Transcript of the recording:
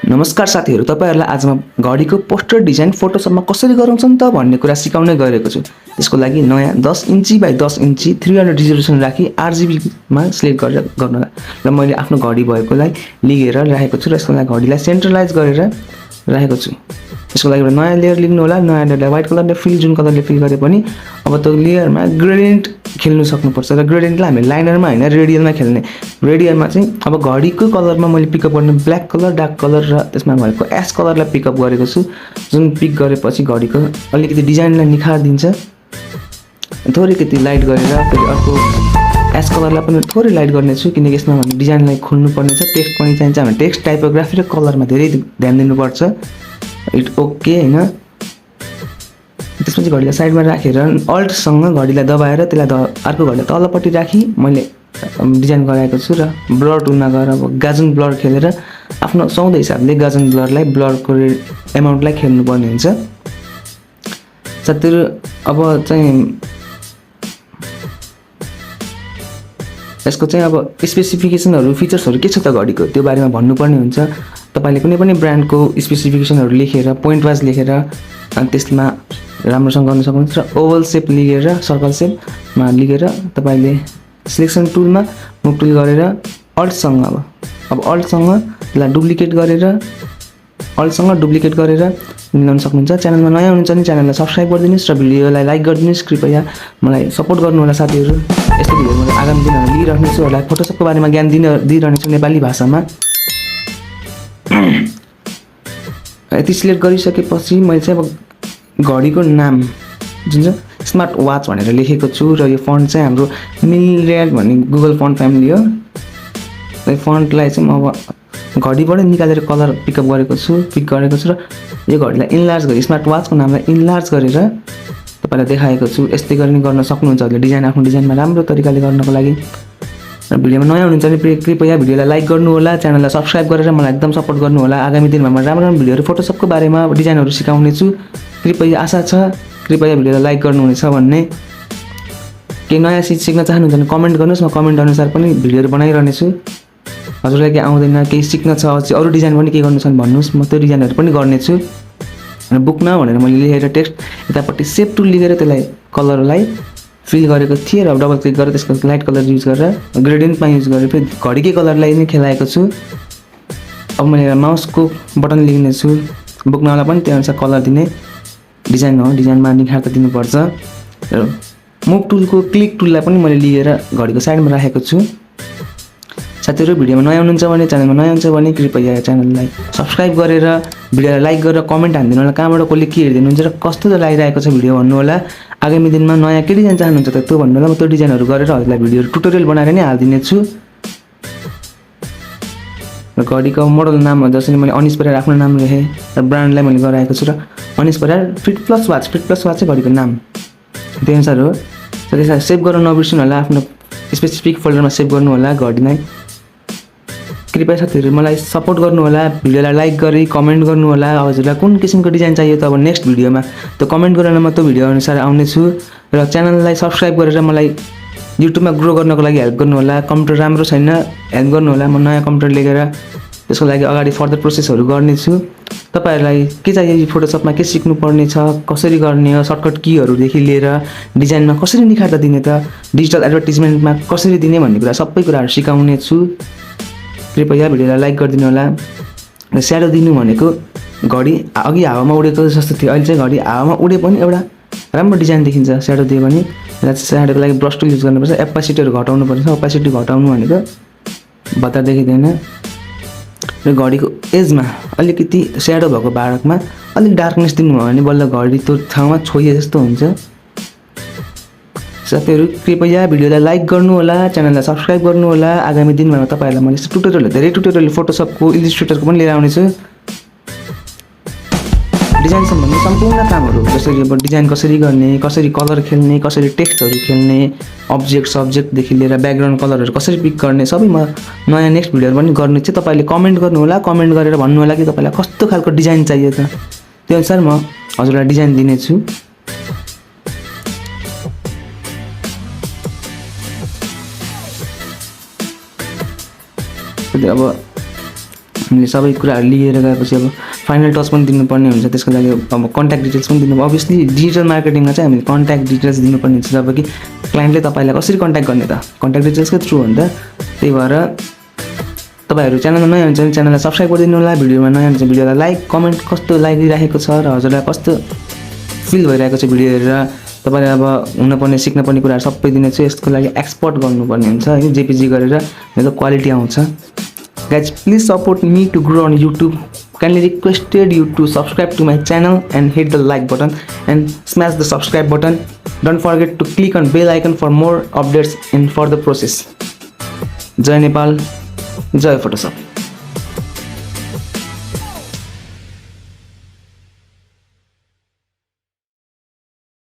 नमस्कार साथीहरु, तपाईहरुलाई आज म घडीको पोस्टर डिजाइन फोटोशपमा कसरी गराउँछ नि त भन्ने कुरा सिकाउने गएको छु। त्यसको लागि नयाँ 10 इन्ची बाइ 10 इन्ची 300 रिजोल्युसन राखी RGB मा सिलेक्ट गरेर गर्नुला। र मैले आफ्नो घडी भएकोलाई लिएर राखेको छु र यसको लागि घडीलाई सेन्ट्रलाइज गरेर राखेको छु। यसको लागि एउटा नयाँ लेयर लिनु होला। नयाँ लेयरलाई व्हाइट कलरले फिल जुन कलरले फिल गरे पनि अब त्यो लेयरमा ग्रेडियन्ट खेल्नु सक्नुपर्छ र ग्रेडियन्टलाई हामी लाइनरमा हैन रेडियलमा खेल्ने। रेडियलमा चाहिँ अब घडीको कलरमा मैले पिकअप गर्ने ब्ल्याक कलर, डार्क कलर र त्यसमा भएको एश कलरलाई पिकअप गरेको छु। जुन पिक गरेपछि घडीको अलिकति डिजाइनलाई निखार दिन्छ। थोरैकति लाइट गरेर फेरि अर्को एश कलरलाई पनि थोरै लाइट गर्ने छु किनकि यसमा हामी डिजाइनलाई खोल्नु पर्ने छ। टेक्स्ट पनि चाहिन्छ। हामी टेक्स्ट टाइपोग्राफी र कलरमा धेरै ध्यान दिनुपर्छ। इट ओके हैन। त्यसपछि घडीलाई साइडमा राखेर अल्ट सँग घडीलाई दबाएर त्यसलाई अर्को घडीलाई तलपट्टि राखी मैले डिजाइन गराएको छु र ब्लर टुलमा गएर अब गाजुन ब्लर खेलेर आफ्नो सौँदो हिसाबले गाजुन ब्लरलाई ब्लरको एमाउन्टलाई खेल्नु पर्ने हुन्छ। साथीहरु अब चाहिँ यसको चाहिँ अब स्पेसिफिकेसनहरु फिचर्सहरु के छ त घडीको त्यो बारेमा भन्नुपर्ने हुन्छ। तपाईले कुनै पनि ब्रान्डको स्पेसिफिकेसनहरु लेखेर पोइन्ट वाइज लेखेर अनि त्यसमा राम्रोसँग गर्न सक्नुहुन्छ र ओभल शेप लिएर सर्कल शेपमा लिएर तपाईले सिलेक्सन टुलमा मुभ टुल गरेर अल्ट सँग अब अल्ट सँग त्यसलाई डुप्लिकेट गरेर मिलाउन सक्नुहुन्छ। च्यानलमा नयाँ हुनुहुन्छ भने च्यानललाई सब्स्क्राइब गरिदिनुस् र भिडियोलाई लाइक गरिदिनुस्। कृपया मलाई सपोर्ट गर्नु होला साथीहरु। यस्तो भिडियो मैले आगामी दिनमा लिइराख्ने छु। होला फोटोशपको बारेमा ज्ञान दिइरहने छु नेपाली भाषामा। यति सिलेक्ट गरिसकेपछि मैले चाहिँ अब घडीको नाम जुन चाहिँ स्मार्ट वाच भनेर लेखेको छु र यो फन्ट चाहिँ हाम्रो मिलरेड भन्ने गुगल फन्ट फ्यामिली हो। यो फन्टलाई चाहिँ म अब घडीबाट निकालेर कलर पिक गरेको छु र यो घडीलाई इनलार्ज गरी स्मार्ट वाचको नामलाई इनलार्ज गरेर तपाईलाई देखाएको छु। यस्तै गरी गर्न सक्नुहुन्छ हजुरले डिजाइन आफ्नो डिजाइनमा राम्रो तरिकाले गर्नको लागि। र भिडियोमा नयाँ हुनुहुन्छ भने कृपया भिडियोलाई लाइक गर्नु होला, च्यानललाई सब्स्क्राइब गरेर मलाई एकदम सपोर्ट गर्नु होला। आगामी दिनमा म राम्रो राम्रो भिडियोहरु फोटोशपको बारेमा डिजाइनहरु सिकाउने छु। कृपया आशा छ कृपया भिडियोलाई लाइक गर्नुहुनेछ भन्ने। के नयाँ सिक्न चाहनुहुन्छ भने कमेन्ट गर्नुस्। म कमेन्ट अनुसार पनि भिडियोहरु बनाइरहने छु। हजुरलाई के आउँदैन केही सिक्न छ अरु डिजाइन पनि के गर्नु छ भन्नुस्। म त्यो डिजाइनहरु पनि गर्ने छु। र बुक्न भनेर मैले लेखेर टेक्स्ट यतापट्टि शेप टुल लिएर त्यसलाई कलरलाई फिल गरेको थिएँ र डबल क्लिक गरेर त्यसको लाइट कलर युज गरेर ग्रेडियन्टमा युज गरेर फेरि घडीकै कलरलाई नै खेलाएको छु। अब मैले माउसको बटन लिने छु। बुक्नलाई पनि त्यही अनुसार कलर दिने डिजाइन हो। डिजाइनमा निखार त दिनुपर्छ। र मुभ टुलको क्लिक टुललाई पनि मैले लिएर घडीको साइडमा राखेको छु। साथीहरु भिडियोमा नयाँ हुनुहुन्छ भने च्यानलमा नयाँ हुन्छ भने कृपया च्यानललाई सब्स्क्राइब गरेर भिडियोलाई लाइक गरेर कमेन्ट हान्दिनु होला। कहाँबाट कसले के हेर्दिनुहुन्छ र कस्तो लागिरहेको छ भिडियो भन्नु होला। आगामी दिनमा नयाँ के डिजाइन चाहनुहुन्छ त त्यो भन्नु होला। म त्यो डिजाइनहरु गरेर हजुरलाई भिडियोहरु ट्युटोरियल बनाएर नै हाल्दिने छु। र घडीको मोडल नाम जसरी मैले अनिस परियार आफ्नो नाम लेखे र ब्रान्डलाई मैले गराएको छु र Anis Pariyar fit plus watch चाहिँ घडीको नाम त्यही अनुसार हो। त्यसलाई सेभ गर्न नबिर्सनु होला। आफ्नो स्पेसिफिक फोल्डरमा सेभ गर्नु होला घडीलाई। कृपया साथीहरु मलाई सपोर्ट गर्नु होला। भिडियोलाई लाइक गरी कमेन्ट गर्नु होला। हजुरलाई कुन किसिमको डिजाइन चाहियो त अब नेक्स्ट भिडियोमा त्यो कमेन्ट गरेर म त्यो भिडियो अनुसार आउने छु। र च्यानललाई सब्स्क्राइब गरेर मलाई युट्युबमा ग्रो गर्नको लागि हेल्प गर्नु होला। कम्प्युटर राम्रो छैन हेल्प गर्नु होला। म नयाँ कम्प्युटर लिएर त्यसको लागि अगाडि फर्दर प्रोसेसहरु गर्ने छु। तपाईहरुलाई के चाहियो फोटोशपमा के सिक्नु पर्ने छ, कसरी गर्ने हो, सर्टकट कीहरु देखि लिएर डिजाइनमा कसरी निखार्ता दिने त, डिजिटल एडभर्टाइजमेन्टमा कसरी दिने भन्ने कुरा सबै कुराहरु सिकाउने छु। कृपया भिडियोलाई लाइक गरिदिनु होला। र स्याडो दिनु भनेको घडी अघि हावामा उडेको जस्तो थियो। अहिले चाहिँ घडी हावामा उडे पनि एउटा राम्रो डिजाइन देखिन्छ स्याडो दियो भने। स्याडोको लागि ब्रश टुल युज गर्नुपर्छ। एपासिटीहरु घटाउनु पर्छ। एपासिटी घटाउनु भनेको भत्ता देखिदैन। र घडीको एजमा अलिकति स्याडो भएको भागमा अलिक डार्कनेस दिनुभयो भने बल्ल घडी त्यो ठाउँमा छोइए जस्तो हुन्छ। साथीहरु कृपया भिडियोलाई लाइक गर्नु होला, च्यानललाई सब्स्क्राइब गर्नु होला। आगामी दिनमा तपाईहरुलाई मैले ट्युटोरियल धेरै ट्युटोरियल फोटोशपको इलिस्ट्रेटरको पनि लिएर आउने छु। डिजाइन सम्बन्धी सम्पूर्ण कामहरु जसरी अब डिजाइन कसरी गर्ने, कसरी कलर खेल्ने, कसरी टेक्स्टहरु खेल्ने, अब्जेक्ट सब्जेक्ट देखि लिएर ब्याकग्राउन्ड कलरहरु कसरी पिक गर्ने सबै म नयाँ नेक्स्ट भिडियोहरु पनि गर्ने छु। तपाईले कमेन्ट गर्नु होला। कमेन्ट गरेर भन्नु होला कि तपाईलाई कस्तो खालको डिजाइन चाहियो त। त्यो अनुसार म हजुरलाई डिजाइन दिने छु। अब हामीले सबै कुराहरू लिएर गएपछि अब फाइनल टच पनि दिनुपर्ने हुन्छ। त्यसको लागि अब कन्ट्याक्ट डिटेल्स पनि दिनु, अभियसली डिजिटल मार्केटिङमा चाहिँ हामीले कन्ट्याक्ट डिटेल्स दिनुपर्ने हुन्छ। जब कि क्लाइन्टले तपाईँलाई कसरी कन्ट्याक्ट गर्ने त, कन्ट्याक्ट डिटेल्सकै थ्रु हो नि त। त्यही भएर तपाईँहरू च्यानलमा नयाँ हुन्छ भने च्यानललाई सब्सक्राइब गरिदिनु होला, भिडियोमा नयाँ हुन्छ भिडियोलाई लाइक कमेन्ट कस्तो लागिरहेको छ र हजुरलाई कस्तो फिल भइरहेको छ भिडियो हेरेर। तपाईँले अब हुनुपर्ने सिक्नुपर्ने कुराहरू सबै दिनेछु। यसको लागि एक्सपोर्ट गर्नुपर्ने हुन्छ होइन, जेपिजी गरेर मेरो क्वालिटी आउँछ। Guys, please support me to grow on YouTube. Kindly requested you to subscribe to my channel and hit the like button and smash the subscribe button. Don't forget to click on bell icon for more updates in further process. Jai Nepal, Jai Photoshop.